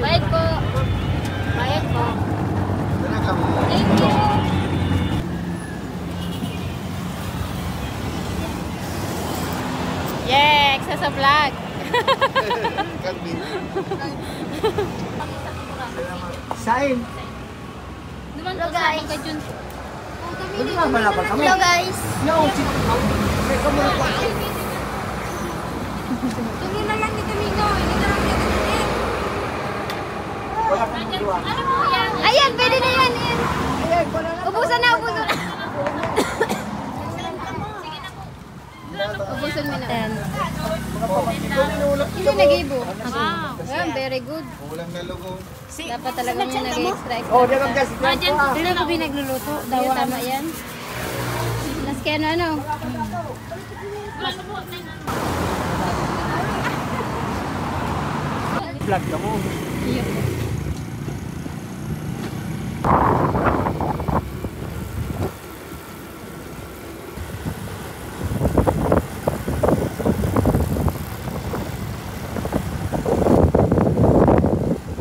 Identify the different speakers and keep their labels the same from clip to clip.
Speaker 1: Bayad po. Bayad po. Thank you. Yeah, sa vlog.
Speaker 2: Sain.
Speaker 1: Hello guys.
Speaker 2: Hello guys. No,
Speaker 1: Tingin na lang ni Domingo. Hindi na lang dito din. Ayan, pwede na yan. Ubusan na, ubusan na. Ubusan mo na. Hindi nag-ibo. Wow, very good. Dapat talaga mo nag-extract.
Speaker 2: oh, dia kan kasi.
Speaker 1: Hindi ko binagluluto. Dawa tama yan. Last kaya ano.
Speaker 2: Vlog ka mo.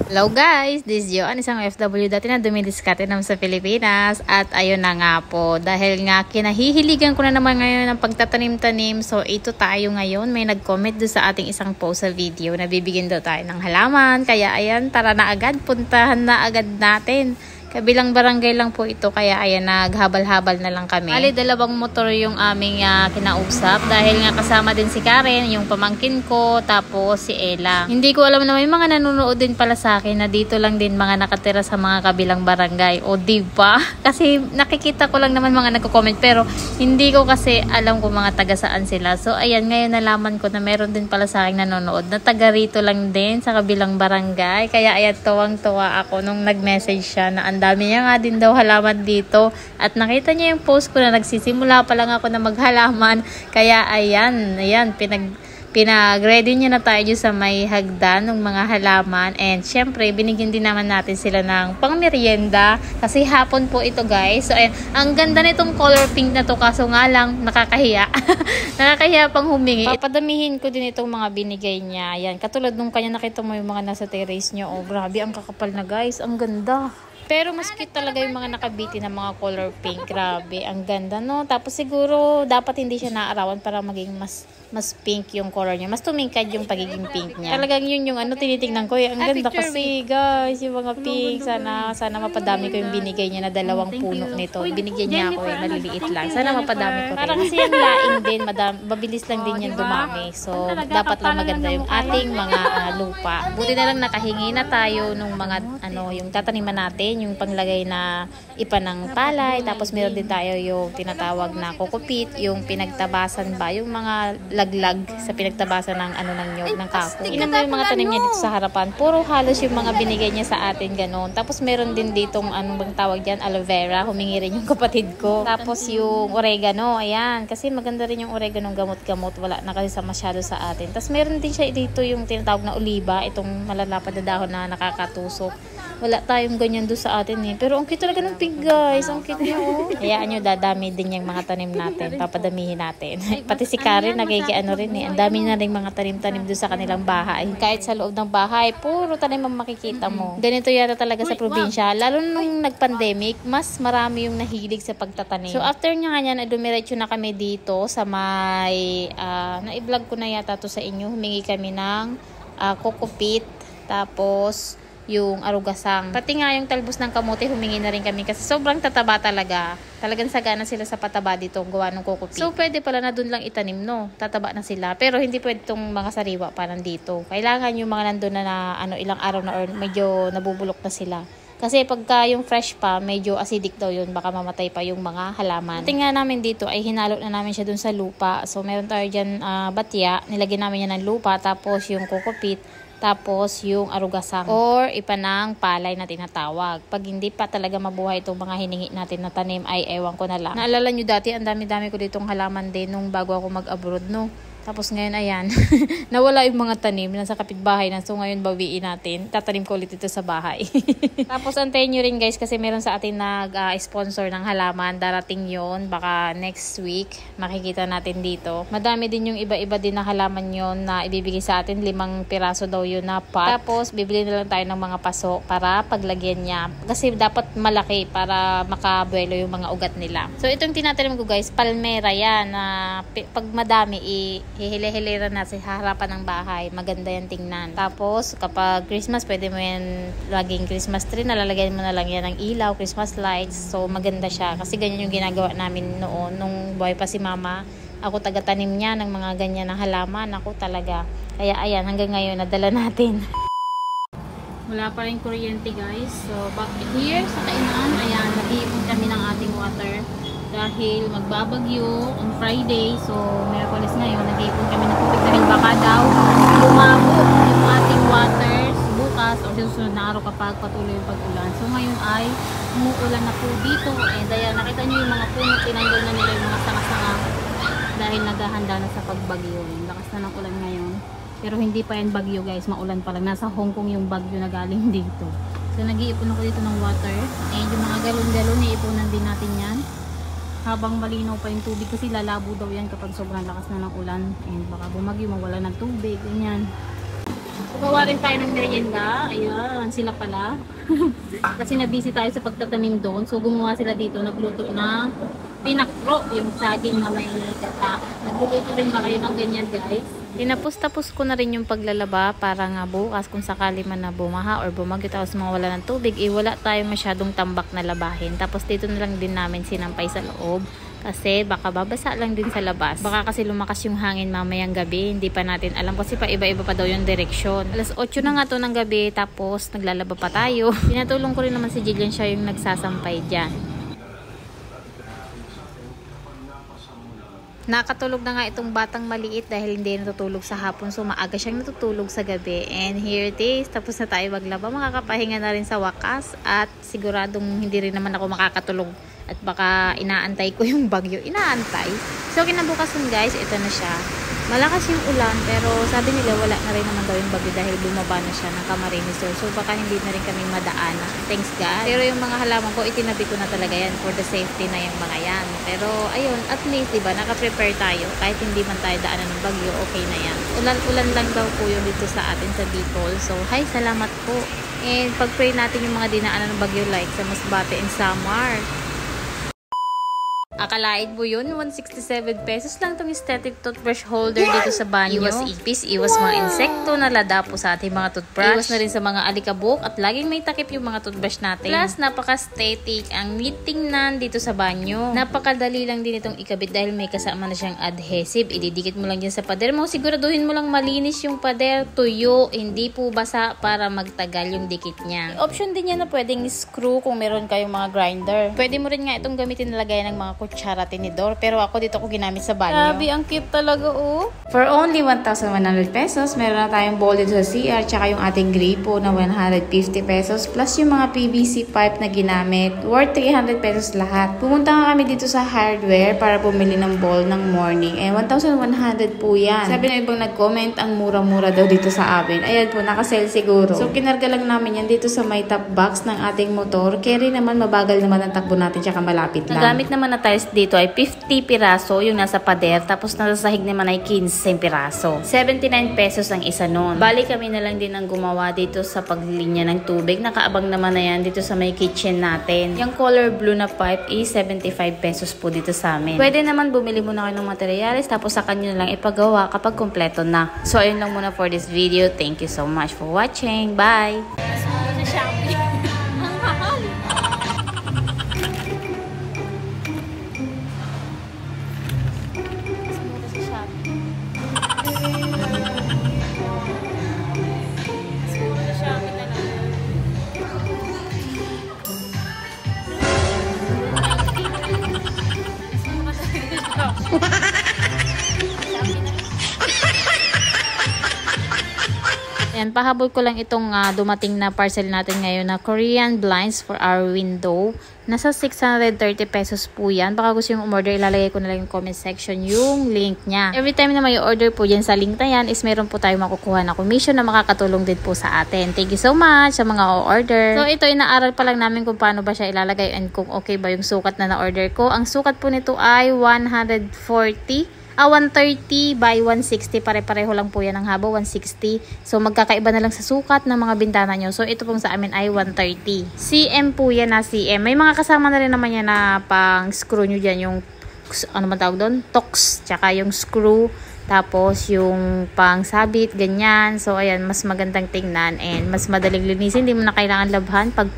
Speaker 3: Hello guys, this is Joanne, isang OFW dati na dumidiskarte naman sa Pilipinas. At ayun na nga po, dahil nga kinahihiligan ko na naman ngayon ng pagtatanim-tanim. So ito tayo ngayon, may nag-comment doon sa ating isang post sa video na bibigyan daw tayo ng halaman. Kaya ayan, tara na agad, puntahan na agad natin. Kabilang barangay lang po ito, kaya ayan, naghabal-habal na lang kami. Bali, dalawang motor yung aming kinausap dahil nga kasama din si Karen, yung pamangkin ko, tapos si Ella. Hindi ko alam na may mga nanonood din pala sa akin na dito lang din mga nakatira sa mga kabilang barangay. O diba? Kasi nakikita ko lang naman mga nagko-comment pero hindi ko kasi alam kung mga taga saan sila. So ayan, ngayon nalaman ko na meron din pala sa akin nanonood na taga rito lang din sa kabilang barangay. Kaya ayan, tuwang-tuwa ako nung nag-message siya na dami niya nga din daw halaman dito. At nakita niya yung post ko na nagsisimula pa lang ako na maghalaman. Kaya ayan, pinag-ready niya na tayo sa may hagdan ng mga halaman. And syempre, binigyan din naman natin sila ng pangmerienda. Kasi hapon po ito guys. So ayan, ang ganda nitong color pink na to. Kaso nga lang, nakakahiya. Nakakahiya pang humingi. Papadamihin ko din itong mga binigay niya. Ayan, katulad nung kanya nakita mo yung mga nasa terrace niya. Oh, grabe, ang kakapal na guys. Ang ganda. Pero mas cute talaga yung mga nakabiti na mga color pink. Grabe, ang ganda, no? Tapos siguro, dapat hindi siya naarawan para maging mas pink yung color niya. Mas tumingkad yung pagiging pink niya. Talagang yun yung tinitingnan ko. Ang ganda kasi, guys, yung mga pink. Sana mapadami ko yung binigay niya na 2 puno nito. Binigyan niya ako maliliit lang. Sana mapadami ko rin. Parang kasi yung laing din, mabilis lang din yan dumami. So, dapat lang maganda yung ating mga lupa. Buti na lang nakahingi na tayo nung mga, yung tataniman natin, yung panglagay na ipa ng palay. Tapos meron din tayo yung tinatawag na kokopit, yung pinagtabasan ba, yung mga laglag sa pinagtabasan ng ng nyog, ng kako. Tingnan mo yung mga tanim niya dito sa harapan. Puro halos yung mga binigay niya sa atin, ganon. Tapos meron din ditong bang tawag dyan, aloe vera. Humingi rin yung kapatid ko. Tapos yung oregano, ayan. Kasi maganda rin yung oregano, gamot-gamot. Wala na kasi sa masyado sa atin. Tapos meron din siya dito yung tinatawag na oliba. Itong malalapad na dahon na nakakatusok. Wala tayong ganyan doon sa atin eh. Pero ang cute talaga ng pig guys. Ang cute niya oh. Hayaan nyo, dadami din yung mga tanim natin. Papadamihin natin. Pati si Karen nakikiano rin eh. Ang dami na rin mga tanim-tanim doon sa kanilang bahay. Kahit sa loob ng bahay, puro tanim ang makikita mo. Ganito yata talaga sa probinsya. Lalo nung nag-pandemic, mas marami yung nahilig sa pagtatanim. So after nga yan, dumiretso na kami dito sa may, na-vlog ko na yata to sa inyo. Humingi kami ng kokopit. Tapos yung arugasang. Pati nga yung talbos ng kamote, humingi na rin kami kasi sobrang tataba talaga. Talagang sagana sila sa pataba dito, gawa ng kokopit. So, pwede pala na dun lang itanim, no? Tataba na sila. Pero hindi pwede itong mga sariwa pa nandito. Kailangan yung mga nandun na ilang araw na or medyo nabubulok na sila. Kasi pagka yung fresh pa, medyo acidic daw yun. Baka mamatay pa yung mga halaman. Tingnan namin dito ay hinalo na namin siya dun sa lupa. So, meron tayo dyan batya. Nilagyan namin yan ng lupa. Tapos yung kokopit. Tapos yung arugasang or ipanang palay na tinatawag. Pag hindi pa talaga mabuhay itong mga hiningi natin na tanim ay ewan ko na lang. Naalala nyo dati, ang dami-dami ko ditong halaman din nung bago ako mag-abroad, no? Tapos ngayon, ayan, nawala yung mga tanim. Nasa kapitbahay na. So ngayon, bawiin natin. Tatanim ko ulit ito sa bahay. Tapos antayin nyo rin guys kasi meron sa atin nag-sponsor ng halaman. Darating yon baka next week. Makikita natin dito. Madami din yung iba-iba din na halaman yon na ibibigay sa atin. 5 piraso daw yun na pot. Tapos bibili na lang tayo ng mga paso para paglagyan niya. Kasi dapat malaki para makabuelo yung mga ugat nila. So itong tinatanim ko guys, palmera yan. Pag madami, hihili-hilira na sa harapan ng bahay. Maganda yan tingnan. Tapos, kapag Christmas, pwede mo yan laging Christmas tree. Nalalagyan mo na lang yan ng ilaw, Christmas lights. So, maganda siya. Kasi ganyan yung ginagawa namin noon. Nung buhay pa si mama, ako taga-tanim niya ng mga ganyan na halaman. Ako talaga. Kaya, ayan, hanggang ngayon, nadala natin. Wala pa rin kuryente, guys. So, back here sa kainan, ayan, nag-iipon kami ng ating water. Dahil magbabagyo on Friday, so Miyerkules ngayon, nag-iipon kami ng tubig dahil baka daw lumabo yung ating waters bukas o susunod na araw kapag patuloy yung pag-ulan. So ngayon ay umuulan na po dito and ayan, nakita nyo yung mga puno, tinanggal na nila yung mga sanga-sanga dahil naghahanda na sa pagbagyo. Yung lakas na ng ulan ngayon. Pero hindi pa yan bagyo guys, maulan pa lang. Nasa Hong Kong yung bagyo na galing dito. So nag-iipon ako dito ng water and yung mga galon-galon, iipunan din natin yan. Habang malinaw pa yung tubig kasi lalabo daw yan kapag sobrang lakas na ng ulan and baka bumagyo, mawala ng tubig, ganyan. Gawa rin tayo ng merienda. Ayan, sila pala. Kasi na-busy tayo sa pagtatanim doon. So gumawa sila dito, nagluto na pinakro, yung saging na may gata. Nagluto rin ba kayo ng ganyan guys? Tinapos-tapos ko na rin yung paglalaba para nga bukas kung sakali man na bumaha or bumagyo tapos mawala ng tubig, wala tayong masyadong tambak na labahin. Tapos dito na lang din namin sinampay sa loob kasi baka babasa lang din sa labas. Baka kasi lumakas yung hangin mamayang gabi, hindi pa natin alam kasi pa iba-iba pa daw yung direksyon. Alas 8 na nga to ng gabi tapos naglalaba pa tayo. Pinatulong ko rin naman si Jillian, siya yung nagsasampay dyan. Nakatulog na nga itong batang maliit dahil hindi natutulog sa hapon. So maaga siyang natutulog sa gabi. And here it is. Tapos na tayo maglaba. Makakapahinga na rin sa wakas. At siguradong hindi rin naman ako makakatulog. At baka inaantay ko yung bagyo. Inaantay. So kinabukasan guys, ito na siya. Malakas yung ulan pero sabi nila wala na rin naman daw yung bagyo dahil bumaba na siya ng Camarines Sur. So baka hindi na rin kami madaanan. Thanks God. Pero yung mga halaman ko, itinabi ko na talaga yan for the safety na yung mga yan. Pero ayun, at least diba, naka-prepare tayo. Kahit hindi man tayo daanan ng bagyo, okay na yan. Ulan-ulan lang daw po yung dito sa atin sa Bicol. So hi, salamat po. And pag-pray natin yung mga dinaanan ng bagyo like sa Masbate and Samar. Akalain mo yun, 167 pesos lang itong aesthetic toothbrush holder dito sa banyo. Iwas ipis, iwas mga insekto na ladapo sa ating mga toothbrush. Iwas na rin sa mga alikabok at laging may takip yung mga toothbrush natin. Plus, napaka-aesthetic ang neat tingnan dito sa banyo. Napakadali lang din itong ikabit dahil may kasama na siyang adhesive. Ididikit mo lang dyan sa pader mo. Siguraduhin mo lang malinis yung pader, tuyo, hindi po basa para magtagal yung dikit niya. Option din yan na pwedeng screw kung meron kayong mga grinder. Pwede mo rin nga itong gamitin na lagayan ng mga kutsara, tinidor. Pero ako dito ko ginamit sa banyo. Grabe, ang cute talaga, oh. For only 1,100 pesos, meron na tayong bowl dito sa CR, tsaka yung ating gripo na 150 pesos, plus yung mga PVC pipe na ginamit, worth 300 pesos lahat. Pumunta nga kami dito sa hardware para bumili ng bowl ng morning. 1,100 po yan. Sabi na ibang nag-comment, ang mura-mura daw dito sa amin. Ayan po, nakasell siguro. So, kinarga lang namin yan dito sa may top box ng ating motor. Carry naman, mabagal naman ang takbo natin, tsaka malapit lang. Nagamit naman na tiles dito ay 50 piraso yung nasa pader, tapos nasa sahig naman ay 15 piraso. 79 pesos ang isa nun. Bali kami na lang din ang gumawa dito sa paglinya ng tubig. Nakaabang naman na yan dito sa may kitchen natin. Yung color blue na pipe is 75 pesos po dito sa amin. Pwede naman bumili muna kayo ng materials tapos sa kanyo lang ipagawa kapag kompleto na. So ayun lang muna for this video. Thank you so much for watching. Bye! Ayan, ayan, pahabol ko lang itong dumating na parcel natin ngayon na Korean blinds for our window. Nasa 630 pesos po yan. Baka gusto yung umorder, ilalagay ko na lang yung comment section yung link niya. Every time na may order po dyan sa link na yan is meron po tayo makukuha na commission na makakatulong din po sa atin. Thank you so much sa mga order. So ito, inaaral pa lang namin kung paano ba siya ilalagay and kung okay ba yung sukat na na-order ko. Ang sukat po nito ay 130 130 by 160. Pare-pareho lang po yan ang haba, 160. So, magkakaiba na lang sa sukat ng mga bintana nyo. So, ito pong sa amin ay 130. CM po yan na CM. May mga kasama na rin naman yan na pang screw nyo dyan. Yung, ano man tawag doon? Tox. Tsaka yung screw. Tapos, yung pang sabit, ganyan. So, ayan, mas magandang tingnan and mas madaling linisin. Hindi mo na kailangan labhan. Pag,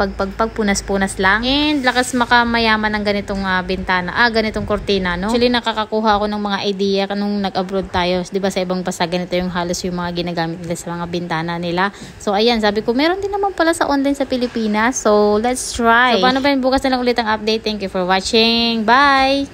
Speaker 3: punas-punas lang. And, lakas makamayaman ng ganitong bintana. Ganitong kortina, no? Actually, nakakakuha ako ng mga idea nung nag-abroad tayo. Diba sa ibang basa, ganito yung halos yung mga ginagamit nila sa mga bintana nila. So, ayan, sabi ko, meron din naman pala sa online sa Pilipinas. So, let's try. So, paano ba yun? Bukas na lang ulit ang update. Thank you for watching. Bye!